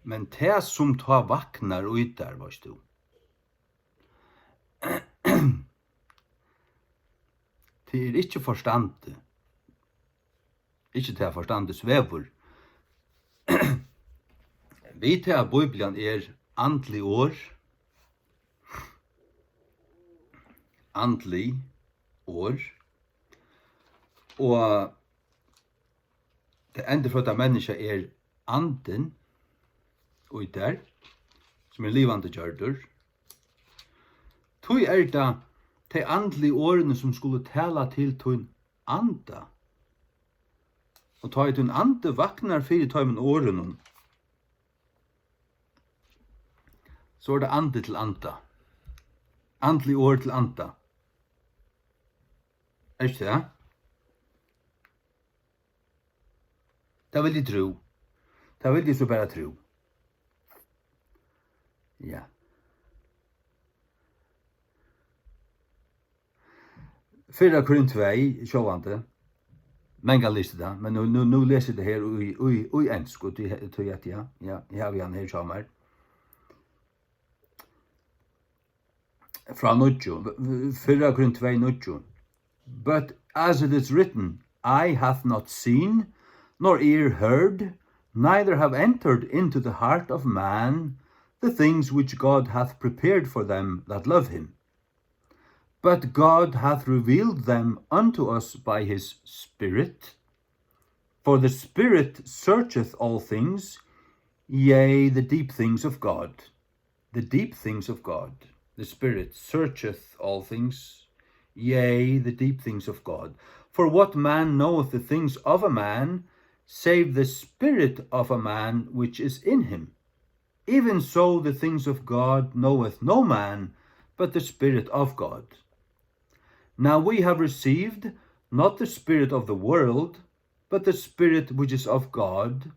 Men det som ta vaknar ut der, varst du. Det ikke forstande. Ikke til forstandes vevor. Vi til at Bibelen andlig år. Andlig år. Og det endefødda menneska anden og der, som livande gjørdur. Tøy det de andlige årene som skulle tala til tøyn anda. Og ta tøyn ande vaknar fyrir tøymen årene. Så det ande til anda. Andlig år til anda. Ikke det? Det vil de tro. Det vil de så bare tro. Ja. Fyrra Korint 2, sjåvande. Menga liste det, men nu leser det her ui ensk, og til at ja, jeg har vi han her sjåvande. Fra nudjo, Fyrra Korint 2, nudjo. But as it is written, I hath not seen, nor ear heard, neither have entered into the heart of man the things which God hath prepared for them that love him. But God hath revealed them unto us by his Spirit. For the Spirit searcheth all things, yea, the deep things of God. The deep things of God. The Spirit searcheth all things, yea, the deep things of God. For what man knoweth the things of a man, save the spirit of a man which is in him? Even so the things of God knoweth no man, but the Spirit of God. Now we have received not the spirit of the world, but the Spirit which is of God,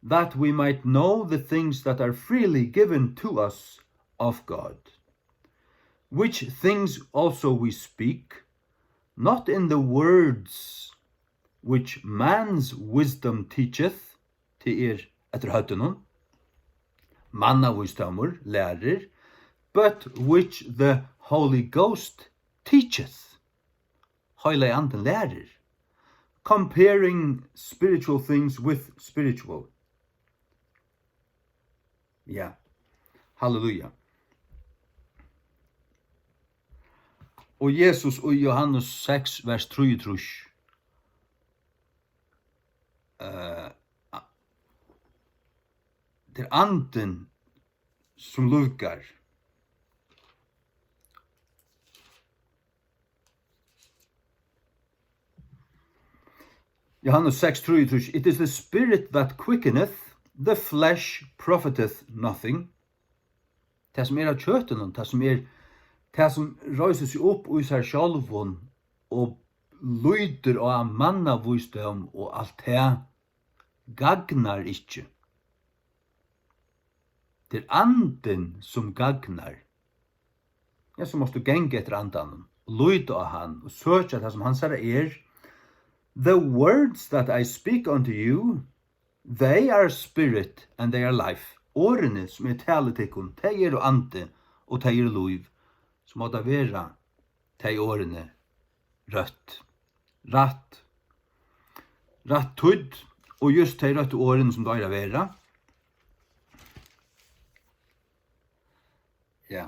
that we might know the things that are freely given to us of God. Which things also we speak, not in the words which man's wisdom teacheth, til etter høttenon, manna wisdomur, lærer, but which the Holy Ghost teacheth, Høylig anden lærer, comparing spiritual things with spiritual. Ja, halleluja. Og Jesus og Johannes 6, vers 33. Det anden som lukar. Johannes 6, 33. It is the Spirit that quickeneth, the flesh profiteth nothing. Det som av kjøtenen, det som røyser seg opp i seg sjálvun og lyder av mannavisdom og alt det, gagnar ikkje. Det anden som gagnar. Ja, så måste du genge etter andanen, lyde av han, og søke det som han sier The words that I speak unto you, they are spirit and they are life. Årene som taler til kun, de ande og de liv. Så må det være de årene rødt. Rett tudd, og just de rødt årene som det være. Ja.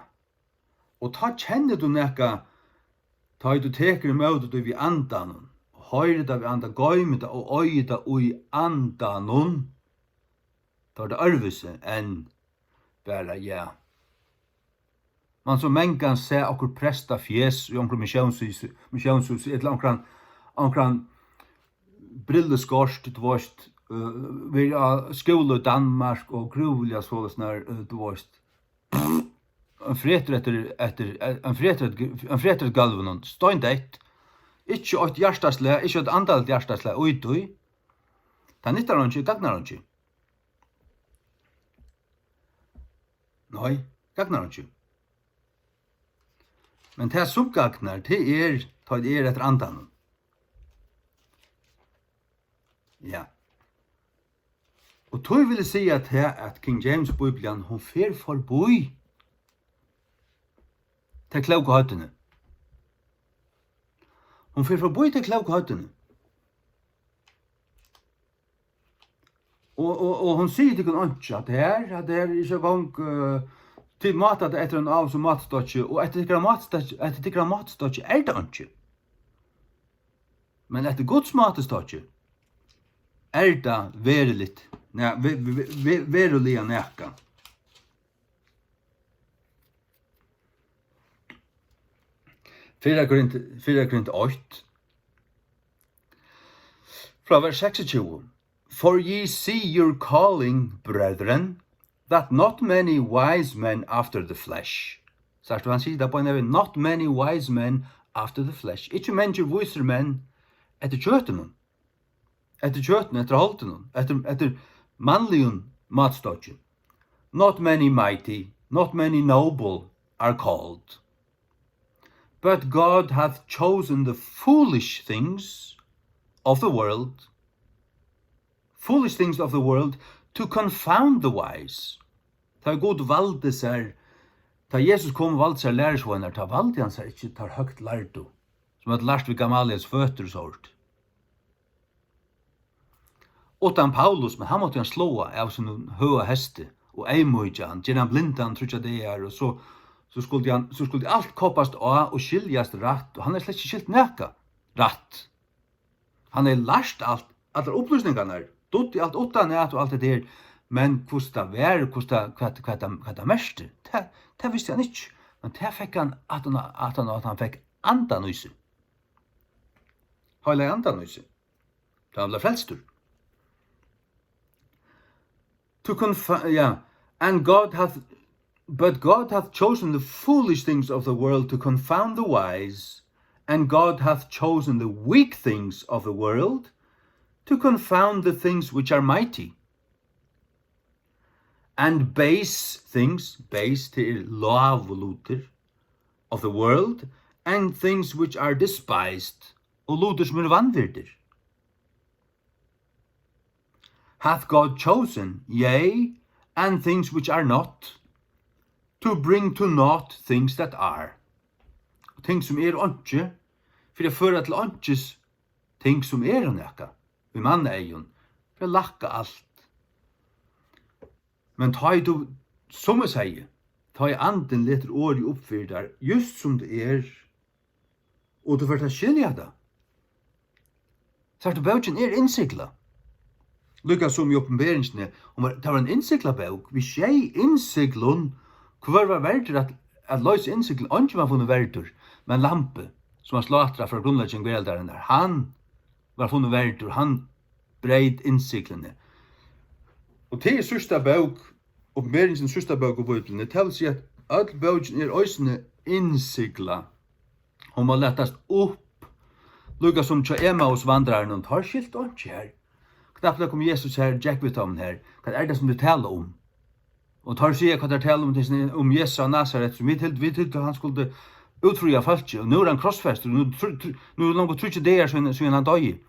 Og ta kjenner du nekka, ta du teker imot det vi andan, høyre det vi andan, gøyme det og øye det og i andan, da det arvese enn bare, ja. Man som mengan ser okkur presta fjes i omkring misjonshus, eller omkring brilleskorst, du veist, vi har skole i Danmark og gruvliga sånne, du veist, en freter galven, støyndeit, ikke et hjertasle, ikke et andalt hjertasle, uitui, det nyttar han ikke, gagnar han ikke. Nei, gagnar han ikke. Men det som gagnar, det ta det etter andan. Ja. Og tog vil si at King James Bibelen, hun fer forboi til kloke høttene. Hun fer forboi til kloke høttene. Og hun sier til kun ønske at det er ikke gong til matet etter en av som matstotje, og etter tikkere matstotje er det ønske. Men etter Guds matstotje er det verulige nækka. Fyra Korint 8, fra vers 26. For ye see your calling, brethren, that not many wise men after the flesh. Sagt han sier det på en not many wise men after the flesh. Ikke mennesker viser menn etter kjøtenen. Etter holtenen. Etter mannligen matstotjen. Not many mighty, not many noble are called. But God hath chosen the foolish things of the world, to confound the wise. Ta god valde seg, ta Jesus kom valde seg lærersvåner, ta valde han seg ikke tar høgt lærdo, som hadde lært ved Gamaliels føtter sort. Utan Paulus, men han måtte han slå av sin høye heste, og eimøyja han, gjerne han blindan, trutja det er, og så skulle alt koppast av og skiljast rætt, og han slett ikke skilt nækka rætt. Han lært alt, alle opplysningarna, dutt i alt utan nætt og alt det der, men hvordan det var, hva det meste, det visste han ikke. Men det fikk han at han fikk andanøyse. Heile andanøyse. Da han ble frelstur. But God hath chosen the foolish things of the world to confound the wise, and God hath chosen the weak things of the world to confound the things which are mighty. And base things, base til lavluter of the world, and things which are despised, og luter som vanvirder. Hath God chosen, yea, and things which are not, to bring to naught things that are. Ting som åndsje, for å føre til åndsjes ting som nekka, vi manneeion, for å lakka alt. Men ta i du, som jeg sier, ta i anden letter åri oppfyrdar, just som det og du får ta skilja det. Sagt du, baugen innsikla. Lukka som i oppenberingsne, det var en innsikla baug, vi skjei innsiklun, hver var verdur at løys innsiklun, ikke var funnet verdur, men lampe, som var slatra fra grunnlegging veldaren der, han var funnet verdur, han breid innsiklene. Og til sørsta baug, oppenberingsens sørsta baug og bøytlene, det vil si at all baugen òsne innsikla, og må lettast opp, lukka som tja Emmaus vandraren, og tar skilt åndsje her. Knappt kom Jesus her, Jack Vittom her, hva det som du taler om? Og tar sier hva det taler om Jesus av Nazaret, som vi til han skulle utfria falskje, og nå han krossfester, nå langt på trutje det så han døy.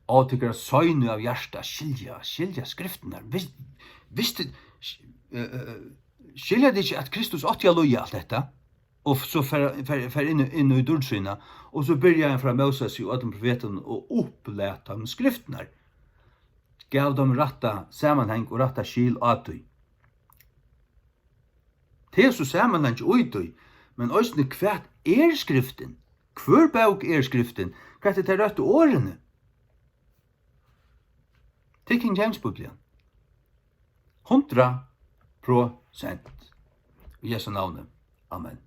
Og tykker søyne av hjärsta, skilja skriften her. Visste, skilja det ikke at Kristus åtja loja alt detta, og så fer inn i dördsynna, og så byrja han fra Moses og Adam profeten og oppleta om skriften her. Gav dem ratta sammanheng og ratta skil atøy. Det så sammanheng utøy, men òsne kvært skriften? Hver bauk skriften? Hva det røtte årene? Til King James Bibelen. 100%. I Jesu navnet. Amen.